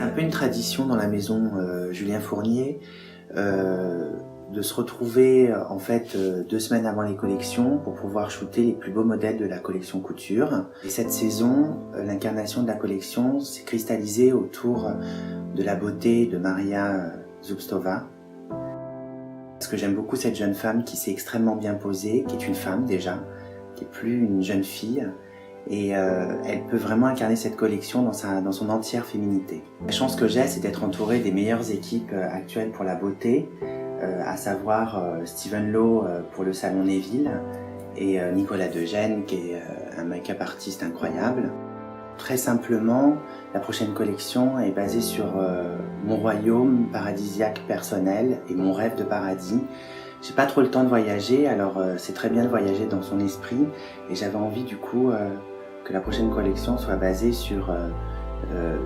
un peu une tradition dans la maison Julien Fournier de se retrouver en fait 2 semaines avant les collections pour pouvoir shooter les plus beaux modèles de la collection couture. Et cette saison, l'incarnation de la collection s'est cristallisée autour de la beauté de Maria Zubstova. Parce que j'aime beaucoup cette jeune femme qui s'est extrêmement bien posée, qui est une femme déjà, qui est plus une jeune fille. Et elle peut vraiment incarner cette collection dans son entière féminité. La chance que j'ai, c'est d'être entourée des meilleures équipes actuelles pour la beauté, à savoir Stephen Lowe pour le salon Neville et Nicolas Degène qui est un make-up artiste incroyable. Très simplement, la prochaine collection est basée sur mon royaume paradisiaque personnel et mon rêve de paradis. J'ai pas trop le temps de voyager, alors c'est très bien de voyager dans son esprit et j'avais envie du coup que la prochaine collection soit basée sur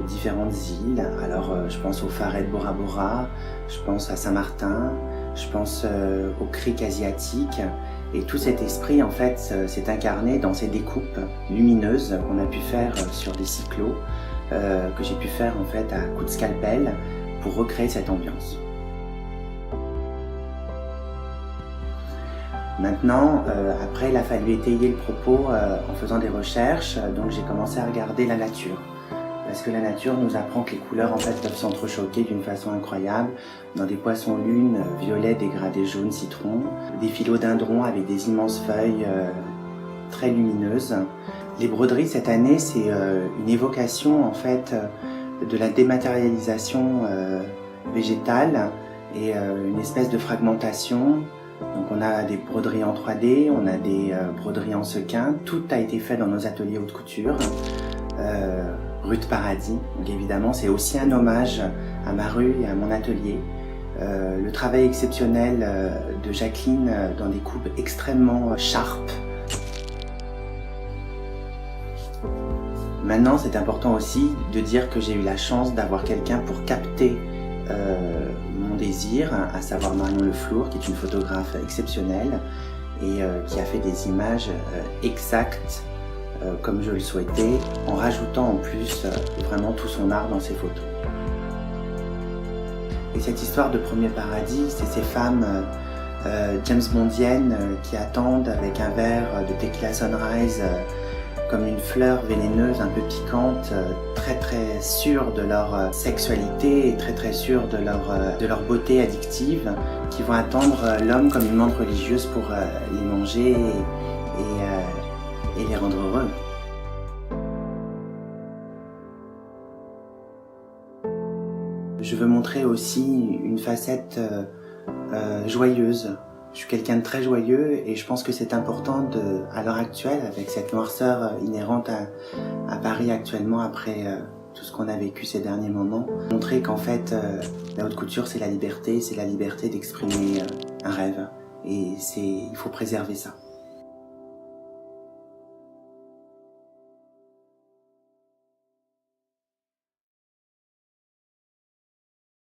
différentes îles. Alors je pense au Farret de Bora Bora, je pense à Saint-Martin, je pense au Cric asiatique et tout cet esprit en fait s'est incarné dans ces découpes lumineuses qu'on a pu faire sur des cyclos que j'ai pu faire en fait à coups de scalpel pour recréer cette ambiance. Maintenant, après, il a fallu étayer le propos en faisant des recherches, donc j'ai commencé à regarder la nature. Parce que la nature nous apprend que les couleurs en fait peuvent s'entrechoquer d'une façon incroyable, dans des poissons-lunes violets dégradés jaune citron, des philodendrons avec des immenses feuilles très lumineuses. Les broderies cette année, c'est une évocation en fait de la dématérialisation végétale et une espèce de fragmentation. Donc on a des broderies en 3D, on a des broderies en sequin, tout a été fait dans nos ateliers haute couture. Rue de Paradis, donc évidemment c'est aussi un hommage à ma rue et à mon atelier. Le travail exceptionnel de Jacqueline dans des coupes extrêmement sharp. Maintenant c'est important aussi de dire que j'ai eu la chance d'avoir quelqu'un pour capter mon désir, à savoir Marion Le Flour, qui est une photographe exceptionnelle et qui a fait des images exactes comme je le souhaitais, en rajoutant en plus vraiment tout son art dans ses photos. Et cette histoire de Premier Paradis, c'est ces femmes James Bondiennes qui attendent avec un verre de Tequila Sunrise comme une fleur vénéneuse un peu piquante, très très sûre de leur sexualité et très très sûre de leur beauté addictive, qui vont attendre l'homme comme une menthe religieuse pour les manger et les rendre heureux. Je veux montrer aussi une facette joyeuse. Je suis quelqu'un de très joyeux et je pense que c'est important à l'heure actuelle, avec cette noirceur inhérente à Paris actuellement après tout ce qu'on a vécu ces derniers moments, montrer qu'en fait la haute couture c'est la liberté d'exprimer un rêve et il faut préserver ça.